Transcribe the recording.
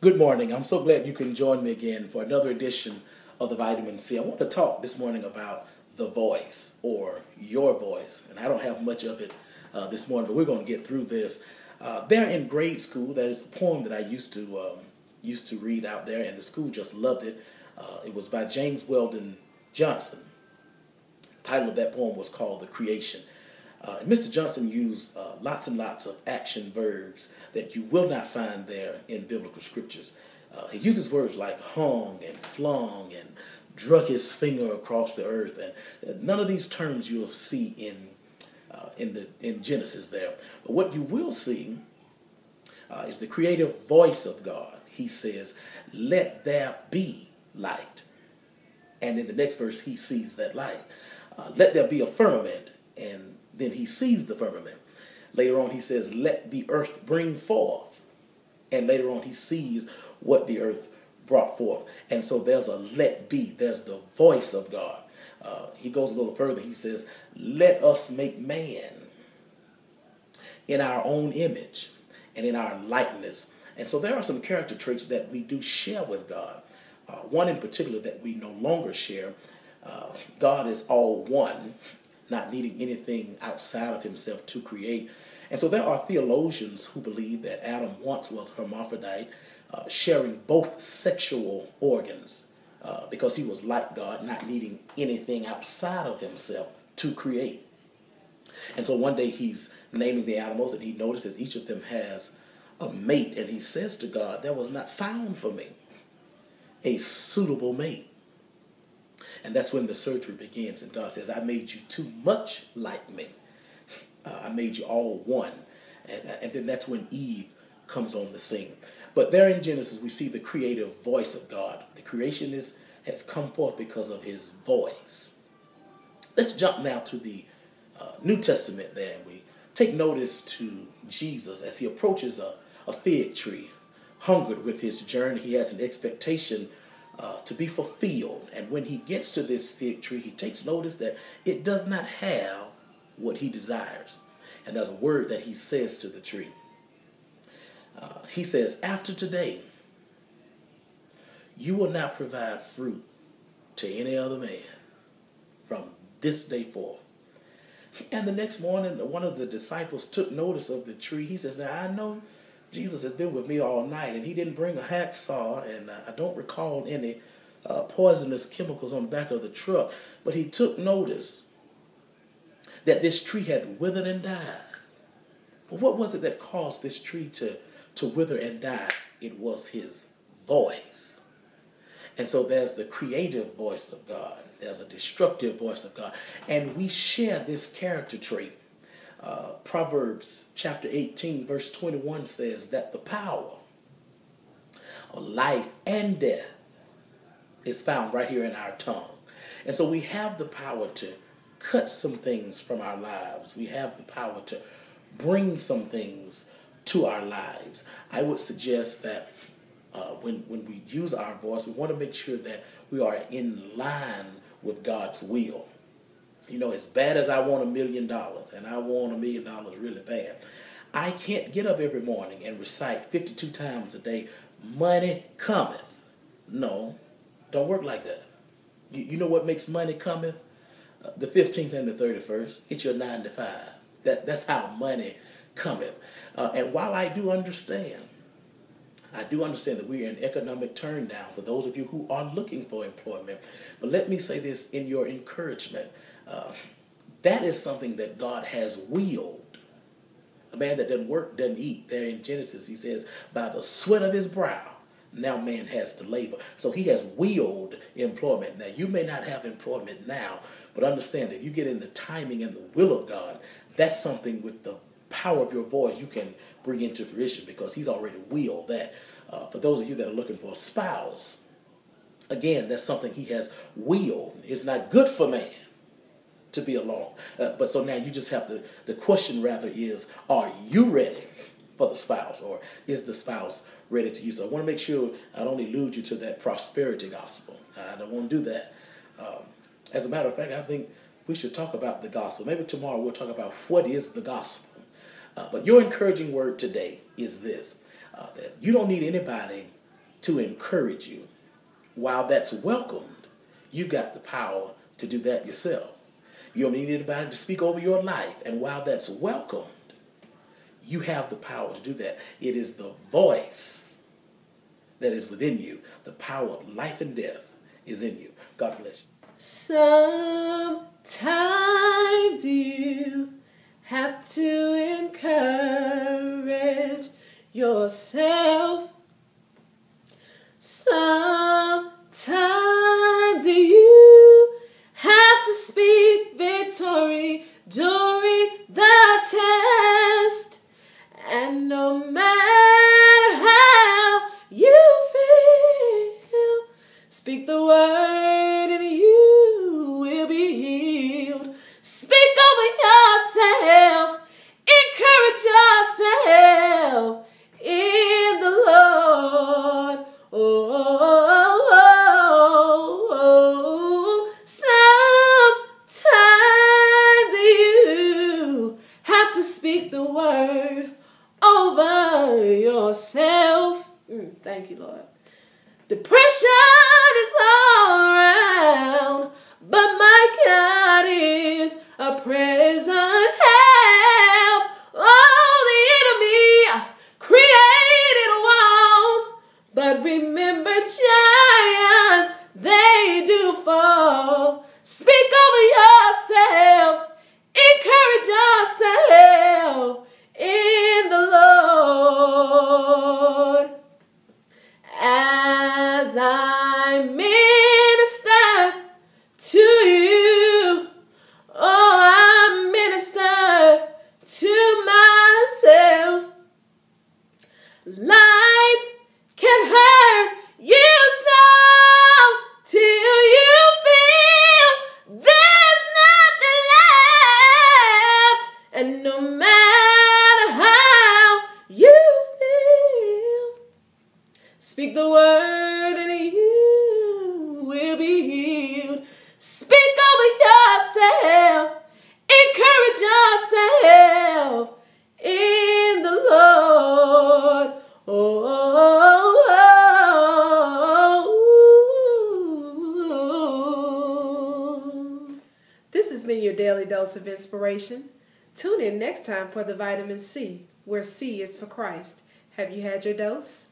Good morning. I'm so glad you can join me again for another edition of the Vitamin C. I want to talk this morning about the voice or your voice. And I don't have much of it this morning, but we're going to get through this. There in grade school, there's a poem that I used to read out there, and the school just loved it. It was by James Weldon Johnson. The title of that poem was called The Creation. And Mr. Johnson used lots and lots of action verbs that you will not find there in biblical scriptures. He uses words like hung and flung and drug his finger across the earth, and none of these terms you'll see in Genesis there. But what you will see is the creative voice of God. He says, "Let there be light," and in the next verse he sees that light. Let there be a firmament, and then he sees the firmament. Later on he says, "Let the earth bring forth." And later on he sees what the earth brought forth. And so there's a let be. There's the voice of God. He goes a little further. He says, "Let us make man in our own image and in our likeness." And so there are some character traits that we do share with God. One in particular that we no longer share. God is all one, not needing anything outside of himself to create. And so there are theologians who believe that Adam once was hermaphrodite, sharing both sexual organs, because he was like God, not needing anything outside of himself to create. And so one day he's naming the animals, and he notices each of them has a mate, and he says to God, "There was not found for me a suitable mate." And that's when the surgery begins, and God says, "I made you too much like me. I made you all one." And then that's when Eve comes on the scene. But there in Genesis, we see the creative voice of God. The creation has come forth because of his voice. Let's jump now to the New Testament there. We take notice to Jesus as he approaches a fig tree, hungered with his journey. He has an expectation to be fulfilled. And when he gets to this fig tree, he takes notice that it does not have what he desires. And there's a word that he says to the tree. He says, "After today, you will not provide fruit to any other man from this day forth." And the next morning, one of the disciples took notice of the tree. He says, "Now I know Jesus has been with me all night, and he didn't bring a hacksaw, and I don't recall any poisonous chemicals on the back of the truck, but he took notice that this tree had withered and died." But what was it that caused this tree to wither and die? It was his voice. And so there's the creative voice of God. There's a destructive voice of God. And we share this character trait. Proverbs chapter 18, verse 21 says that the power of life and death is found right here in our tongue. And so we have the power to cut some things from our lives. We have the power to bring some things to our lives. I would suggest that when we use our voice, we want to make sure that we are in line with God's will. You know, as bad as I want $1 million, and I want $1 million really bad, I can't get up every morning and recite 52 times a day, "Money cometh." No, don't work like that. You know what makes money cometh? The 15th and the 31st. Get your 9 to 5. That's how money cometh. And while I do understand that we're in economic turndown for those of you who are looking for employment. But let me say this in your encouragement. That is something that God has willed. A man that doesn't work doesn't eat. There in Genesis, he says, "By the sweat of his brow, now man has to labor." So he has willed employment. Now, you may not have employment now, but understand that you get in the timing and the will of God. That's something with the power of your voice you can bring into fruition, because he's already willed that. For those of you that are looking for a spouse, again, that's something he has willed. It's not good for man to be alone. But so now you just have the question rather is, are you ready for the spouse, or is the spouse ready to you? So I want to make sure I don't elude you to that prosperity gospel. I don't want to do that. As a matter of fact, I think we should talk about the gospel. Maybe tomorrow we'll talk about what is the gospel. But your encouraging word today is this, that you don't need anybody to encourage you. While that's welcomed, you got the power to do that yourself. You don't need anybody to speak over your life. And while that's welcomed, you have the power to do that. It is the voice that is within you. The power of life and death is in you. God bless you. Sometimes you have to encourage yourself. Sometimes you have to speak victory during the test. And no matter how you feel, speak the word and you will be healed. Speak over yourself. Encourage yourself in the Lord. Sometimes you have to speak the word over yourself. Thank you, Lord. Depression is all around, but my God is a present help. Oh, the enemy created walls, but remember, giants, they do fall. Speak over yourself. Encourage yourself in the Lord. As I minister to you, oh, I minister to myself. Life can hurt you so till you feel there's nothing left. And no matter how you feel, speak the word and you will be healed. Speak over yourself. Encourage yourself in the Lord. This has been your daily dose of inspiration. Tune in next time for the Vitamin C, where C is for Christ. Have you had your dose?